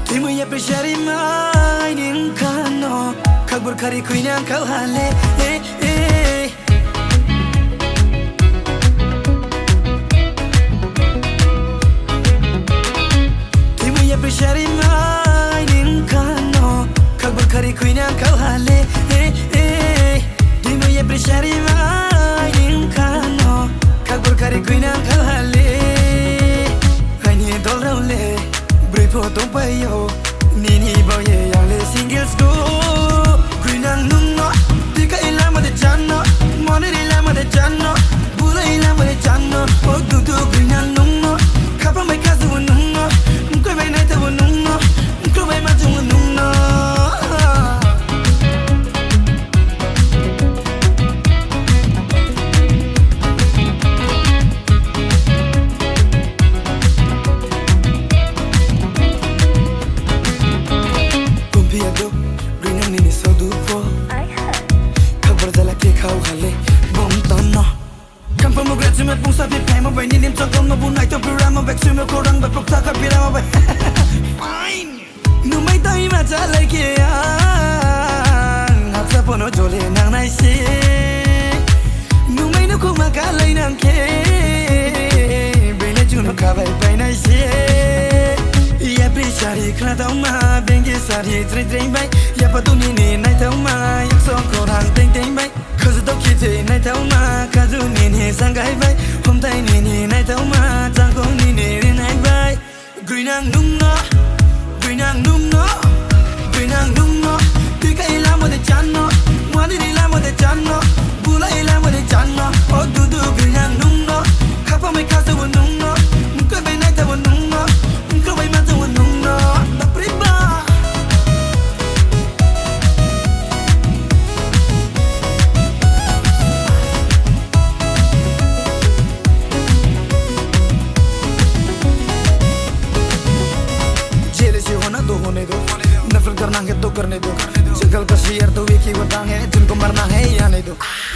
Timu ya pressure mai ning kano kabur kari kuinang kau hale Timu ya pressure mai ning kano kabur kari kuinang kau hale Timu ya pressure mai ning kano kabur kari kuinang kau hale Hani dolraule Bripo tompayo Nini boye yang le singles go Kuinang nungo Tika ilama de chano Mone ilama de chano Bula ilama de chano Oh dudu kuinang nungo Kapa mai kazu nungo Mkoi bai naita nungo Mkoi bai maju nungo Met pung sapi pai ma bai ni nim chakal ma bu nai to pira ma back sume ko rang ba pok ta ka pira ma bai fine nu mai tai ma cha lai ke ya na cha pono jole nang nai se nu mai nu ko ma ka lai nang ke be le chu no ka bai bai nai se ya be sari kra ta ma ben ge sari tre tre bai ya pa tu ni ni nai ta ma yak so ko rang teng teng bai cause the kitty nai ta ma ka du ni ni sang gai bai hôm tay ni ni nai ta ma chang ko ni ni nai bai gui nang nung no gui nang nung no gui nang nung no ti ka ila mo de chan no mo ni ila mo de chan no bula ila mo de chan no oh du du gui nang nung no ka pa mai ka sa wo nung no ka bai nai ta wo nung no ka bai ma ta wo nung no da priba नफरत करना है तो करने दो जंगल का शेर तो एक ही वतन है जिनको मरना है या नहीं दो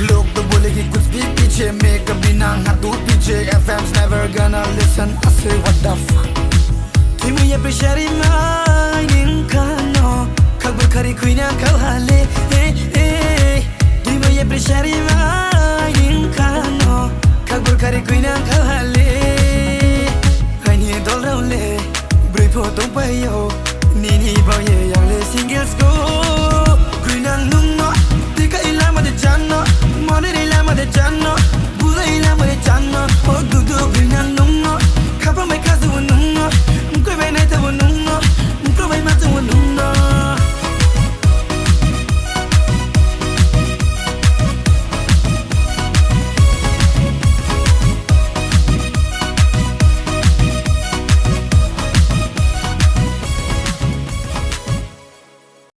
लोग तो बोलेगी कुछ भी पीछे मैं कभी ना हटूं पीछे FM's never gonna listen I say what the fuck Timu ya pressure mai ning kano kabur kari kuina kau hale Timu ya pressure mai ning kano kabur kari kuina